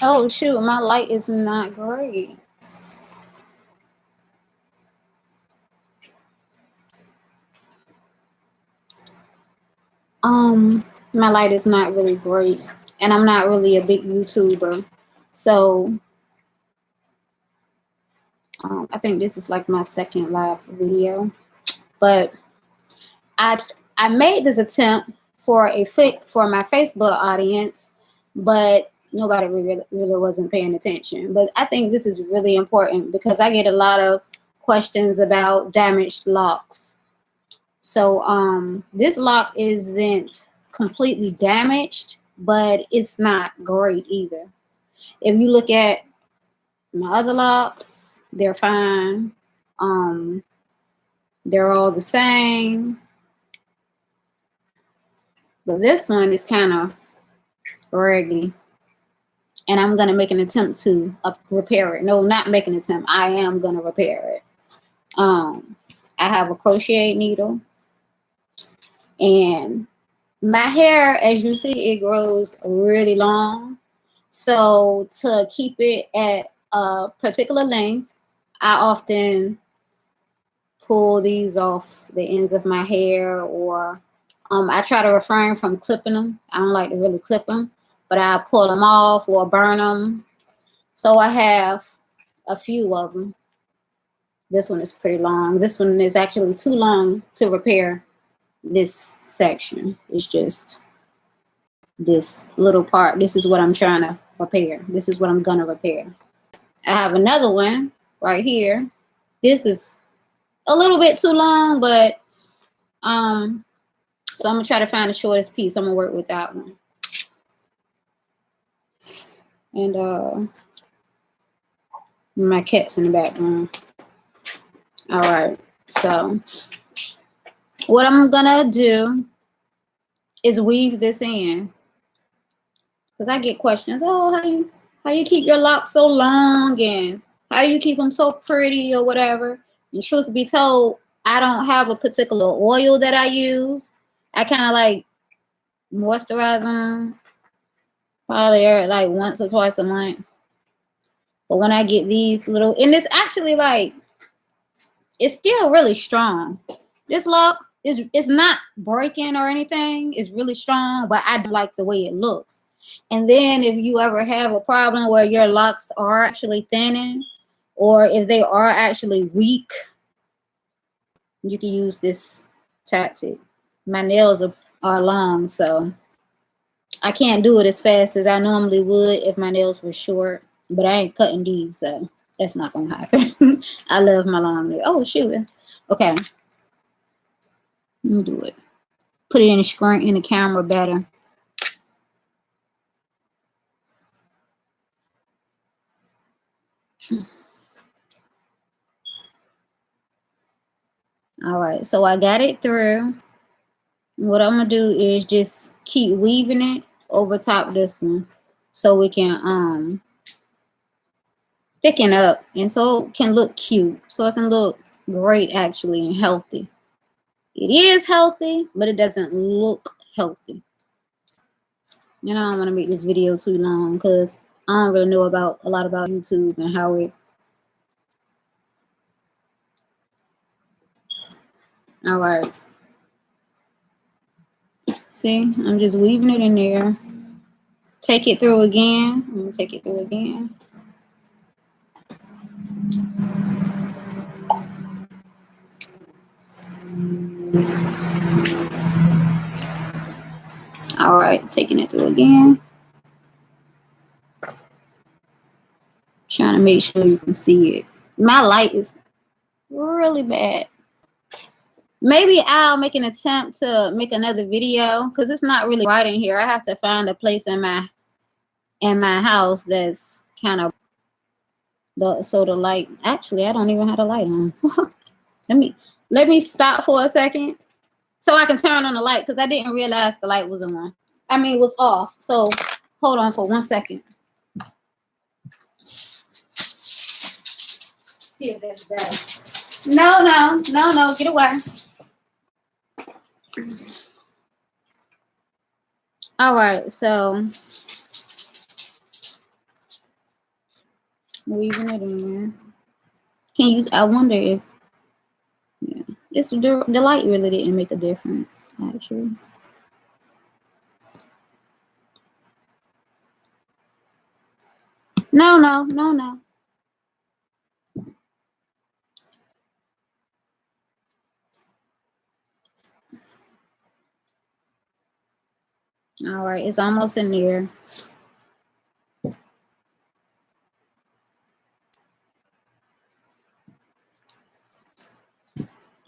Oh shoot, my light is not great. My light is not really great, and I'm not really a big YouTuber, so I think this is like my second live video. But I I made this attempt for for my Facebook audience, but nobody really wasn't paying attention. But I think this is really important because I get a lot of questions about damaged locks. So this lock isn't completely damaged, but it's not great either. If you look at my other locks, they're fine. Um, they're all the same. But this one is kind of raggy. And I'm going to make an attempt to repair it. No, not make an attempt. I am going to repair it. I have a crochet needle. And my hair, as you see, it grows really long. So to keep it at a particular length, I often pull these off the ends of my hair, or I try to refrain from clipping them. I don't like to really clip them, but I pull them off or burn them. So I have a few of them. This one is pretty long. This one is actually too long to repair this section. It's just this little part. This is what I'm trying to repair. This is what I'm gonna repair. I have another one right here. This is a little bit too long, but so I'm gonna try to find the shortest piece. I'm gonna work with that one. And my cat's in the background. All right, so what I'm gonna do is weave this in, because I get questions. Oh, how you keep your locks so long, and how do you keep them so pretty, or whatever? And truth be told, I don't have a particular oil that I use. I kind of like moisturize them probably like once or twice a month. But when I get these little, and it's actually like, it's still really strong. This lock is, it's not breaking or anything. It's really strong, but I don't like the way it looks. And then if you ever have a problem where your locks are actually thinning, or if they are actually weak, you can use this tactic. My nails are long, so I can't do it as fast as I normally would if my nails were short. But I ain't cutting these, so that's not gonna happen. I love my long nails. Oh shoot. Okay. Let me do it. Put it in the screen, in the camera better. All right, so I got it through. What I'm gonna do is just keep weaving it over top of this one, so we can thicken up, and so it can look cute, so it can look great actually and healthy. It is healthy, but it doesn't look healthy. You know, I don't want to make this video too long because I don't really know about a lot about YouTube and how it. All right. See, I'm just weaving it in there. Take it through again. I'm gonna take it through again. All right, taking it through again. Trying to make sure you can see it. My light is really bad. Maybe I'll make an attempt to make another video because it's not really right in here. I have to find a place in my house that's kind of so the light. Actually, I don't even have the light on. let me stop for a second so I can turn on the light, because I didn't realize the light was on. I mean, it was off. So hold on for 1 second. See if that's better. No, get away. All right, so Weaving it in. Can you, I wonder if, yeah, it's the light really didn't make a difference, actually. No, no, no, no. All right, it's almost in there.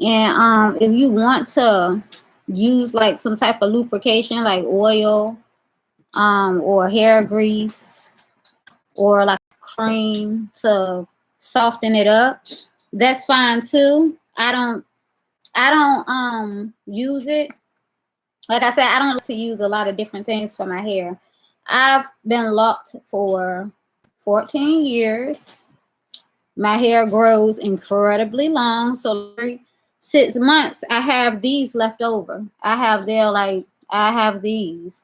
And if you want to use like some type of lubrication like oil or hair grease or like cream to soften it up, that's fine too. I don't use it. Like I said, I don't like to use a lot of different things for my hair. I've been locked for 14 years. My hair grows incredibly long, so every 6 months I have these left over. I have these,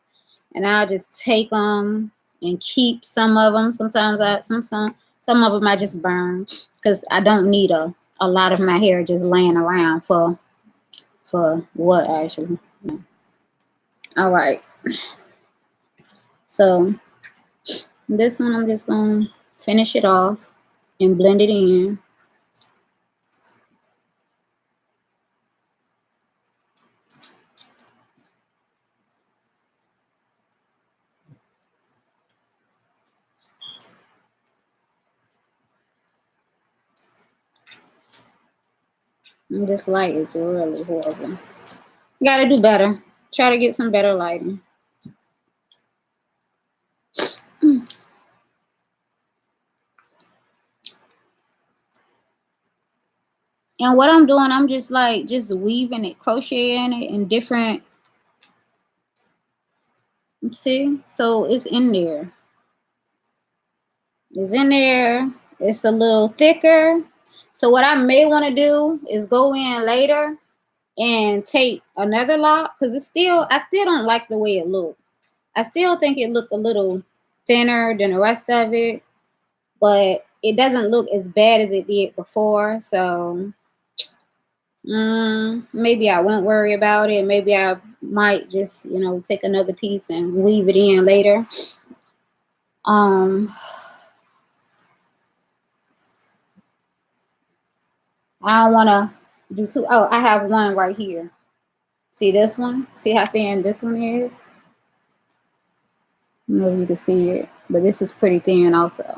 and I'll just take them and keep some of them. Sometimes some of them I just burn because I don't need a lot of my hair just laying around for what actually. All right, so this one I'm just gonna finish it off and blend it in. And this light is really horrible. You gotta do better. Try to get some better lighting. And what I'm doing, I'm just weaving it, crocheting it in different, see? So it's in there. It's in there. It's a little thicker. So what I may want to do is go in later and take another lock because I still don't like the way it looked. I still think it looked a little thinner than the rest of it, but it doesn't look as bad as it did before. So maybe I won't worry about it. Maybe I might just, take another piece and weave it in later. I don't want to do two. Oh, I have one right here. See this one? See how thin this one is? I don't know if you can see it, but this is pretty thin also.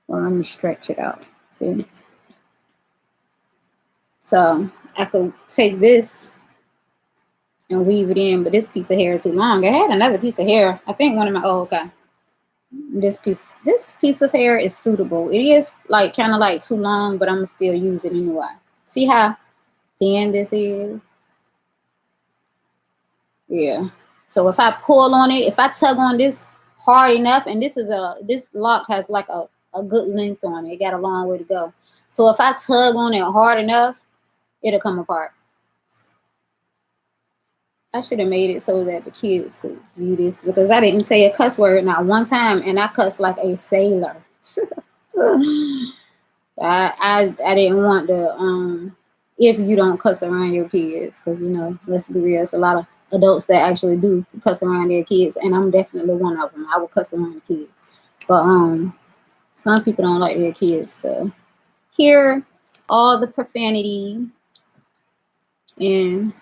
Well, let me stretch it out. See? So I could take this and weave it in, but this piece of hair is too long. I had another piece of hair. I think one of my, oh, okay. This piece of hair is suitable. It is like kind of like too long, but I'm gonna still use it anyway. See how thin this is? Yeah. So if I pull on it, if I tug on this hard enough, and this lock has like a good length on it. It got a long way to go. So if I tug on it hard enough, it'll come apart. I should have made it so that the kids could view this because I didn't say a cuss word not one time, and I cussed like a sailor. I didn't want to if you don't cuss around your kids, because let's be real, it's a lot of adults that actually do cuss around their kids, and I'm definitely one of them. I would cuss around a kid, but some people don't like their kids to hear all the profanity, and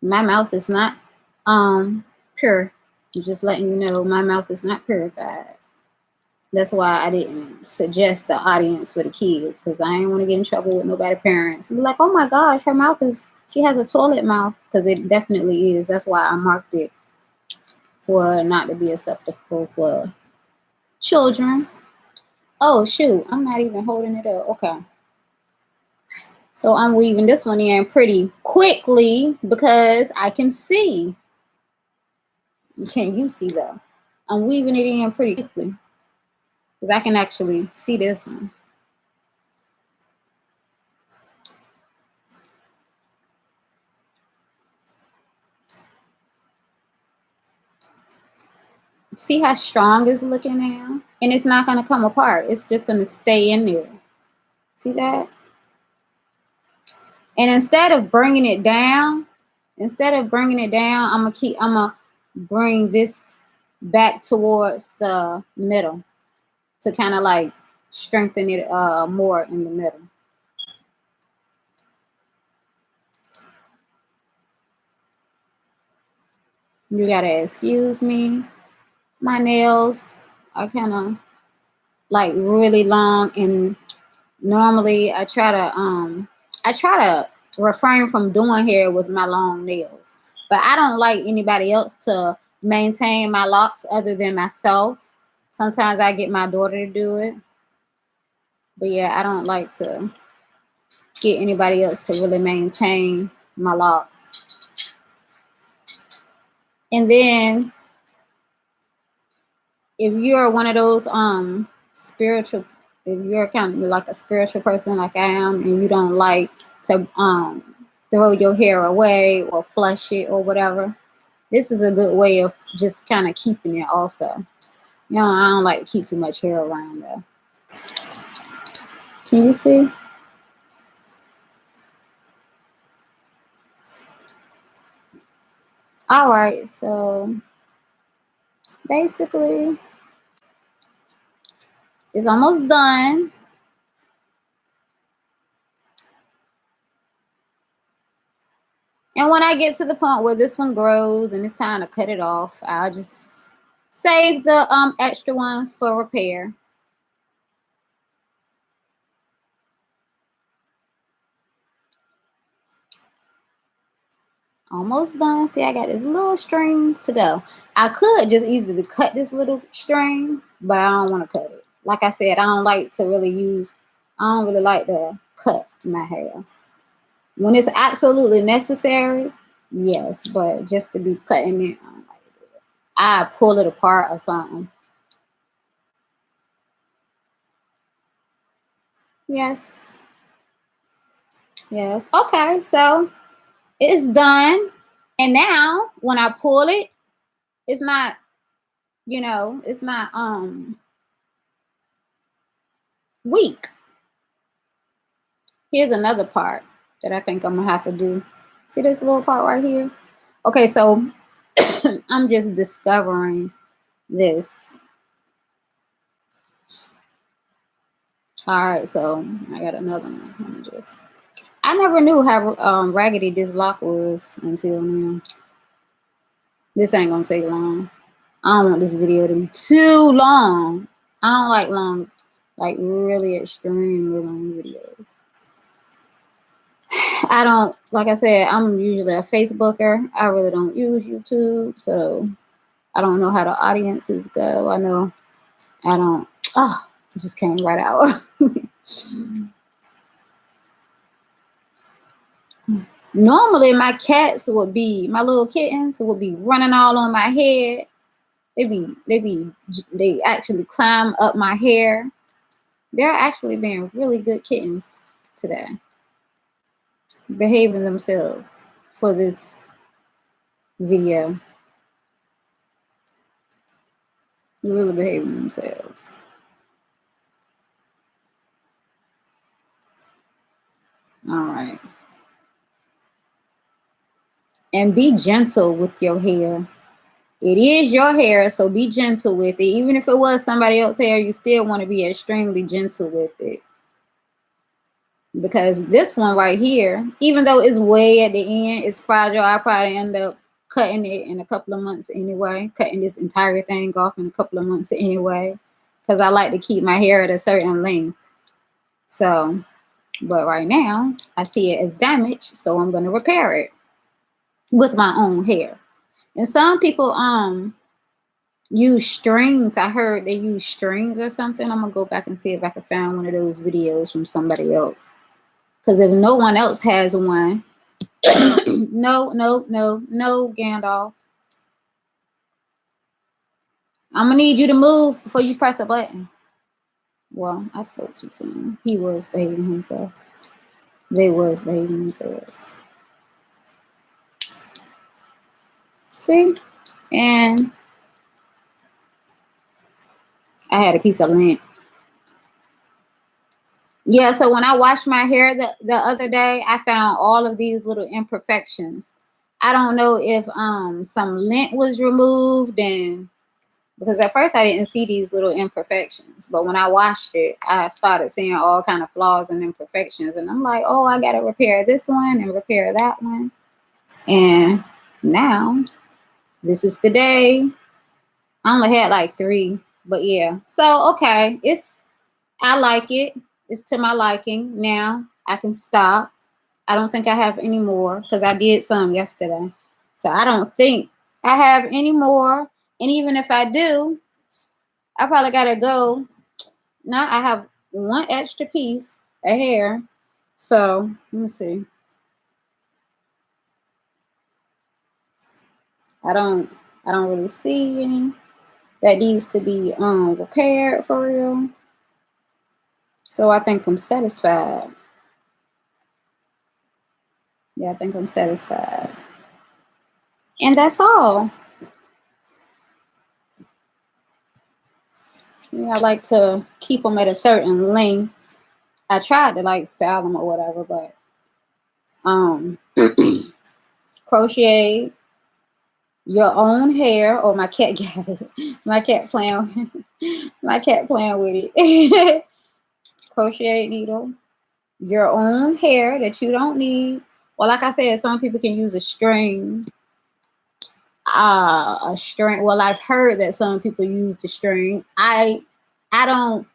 my mouth is not pure. I'm just letting you know my mouth is not purified. That's why I didn't suggest the audience for the kids, because I didn't want to get in trouble with nobody parents. Be like, oh my gosh, she has a toilet mouth, because it definitely is. That's why I marked it for not to be acceptable for children. Oh shoot, I'm not even holding it up. Okay. So I'm weaving this one in pretty quickly because I can see. Can you see though? I'm weaving it in pretty quickly because I can actually see this one. See how strong it's looking now? and it's not going to come apart. It's just going to stay in there. See that? And instead of bringing it down, I'm going to bring this back towards the middle to kind of like strengthen it more in the middle. You got to excuse me. My nails are kind of like really long, and normally I try to refrain from doing hair with my long nails, but I don't like anybody else to maintain my locks other than myself. Sometimes I get my daughter to do it, but yeah, I don't like to get anybody else to really maintain my locks. And then if you're one of those spiritual, if you're kind of like a spiritual person like I am, and you don't like to throw your hair away or flush it or whatever, this is a good way of just kind of keeping it also. You know, I don't like to keep too much hair around though. Can you see? All right, so basically it's almost done. And when I get to the point where this one grows and it's time to cut it off, I'll just save the extra ones for repair. Almost done. See, I got this little string to go. I could just easily cut this little string, but I don't want to cut it. Like I said, I don't like to cut my hair. When it's absolutely necessary, yes, but just to be cutting it, I don't like to do it. I pull it apart or something. Yes. Yes. Okay, so it's done. And now when I pull it, it's not, it's not weak. Here's another part that I think I'm gonna have to do. See this little part right here? Okay, so I'm just discovering this. All right, so I got another one. I never knew how raggedy this lock was until now. This ain't gonna take long. I don't want this video to be too long. I don't like long, like really extremely long videos. I don't, like I said, I'm usually a Facebooker. I really don't use YouTube, so I don't know how the audiences go. I don't, it just came right out. Normally, my little kittens would be running all on my head. They actually climb up my hair. They're actually being really good kittens today. Behaving themselves for this video. Really behaving themselves. All right. And be gentle with your hair. It is your hair, so be gentle with it. Even if it was somebody else's hair, you still want to be extremely gentle with it. Because this one right here, even though it's way at the end, it's fragile. I probably end up cutting it in a couple of months anyway. Cutting this entire thing off in a couple of months anyway. Because I like to keep my hair at a certain length. So, but right now, I see it as damaged, so I'm going to repair it with my own hair. And some people use strings. I heard they use strings or something. I'm gonna go back and see if I can find one of those videos from somebody else. Because if no one else has one, no, Gandalf. I'm gonna need you to move before you press a button. Well, I spoke too soon. He was behaving himself. They was behaving themselves. See? And I had a piece of lint. Yeah, so when I washed my hair the other day, I found all of these little imperfections. I don't know if some lint was removed, and because at first I didn't see these little imperfections, but when I washed it, I started seeing all kind of flaws and imperfections, and I'm like, oh, I gotta repair this one and repair that one. And now this is the day. I only had like 3, but yeah. So okay, I like it. It's to my liking. Now I can stop. I don't think I have any more because I did some yesterday. So I don't think I have any more. And even if I do, I probably gotta go. Now I have one extra piece of hair. So let me see. I don't really see any that needs to be repaired for real. So I think I'm satisfied. Yeah, I think I'm satisfied. And that's all. Yeah, I like to keep them at a certain length. I tried to like style them or whatever, but crochet your own hair. Oh, my cat got it. My cat playing. My cat playing with it. Crochet needle. Your own hair that you don't need. Well, like I said, some people can use a string. A string. Well, I've heard that some people use the string. I don't.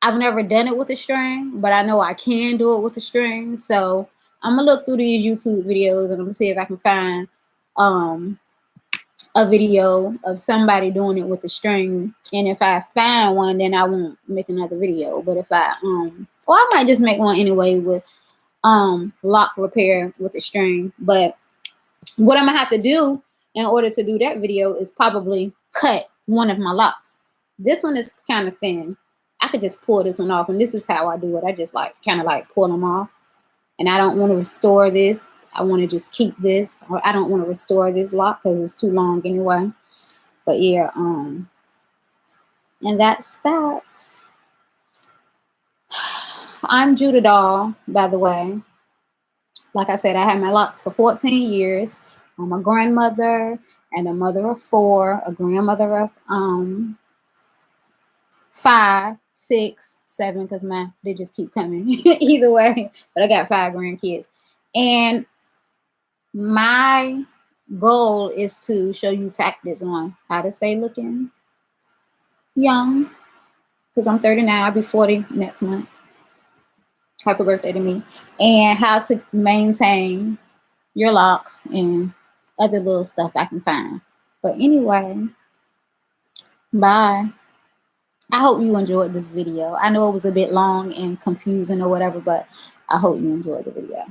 I've never done it with a string, but I know I can do it with a string. So I'm gonna look through these YouTube videos and I'm gonna see if I can find a video of somebody doing it with a string. And if I find one, then I won't make another video. But if I or I might just make one anyway with lock repair with a string. But what I'm gonna have to do in order to do that video is probably cut one of my locks. This one is kind of thin. I could just pull this one off, and this is how I do it. I just like kind of like pull them off, and I don't want to restore this. I want to just keep this, or I don't want to restore this lock because it's too long anyway. But yeah, and that's that. I'm Judah Doll, by the way. Like I said, I had my locks for 14 years. I'm a grandmother and a mother of 4, a grandmother of 5, 6, 7, because they just keep coming. Either way, but I got 5 grandkids. And my goal is to show you tactics on how to stay looking young, because I'm 39, I'll be 40 next month. Happy birthday to me. And how to maintain your locks and other little stuff I can find. But anyway, bye. I hope you enjoyed this video. I know it was a bit long and confusing or whatever, but I hope you enjoyed the video.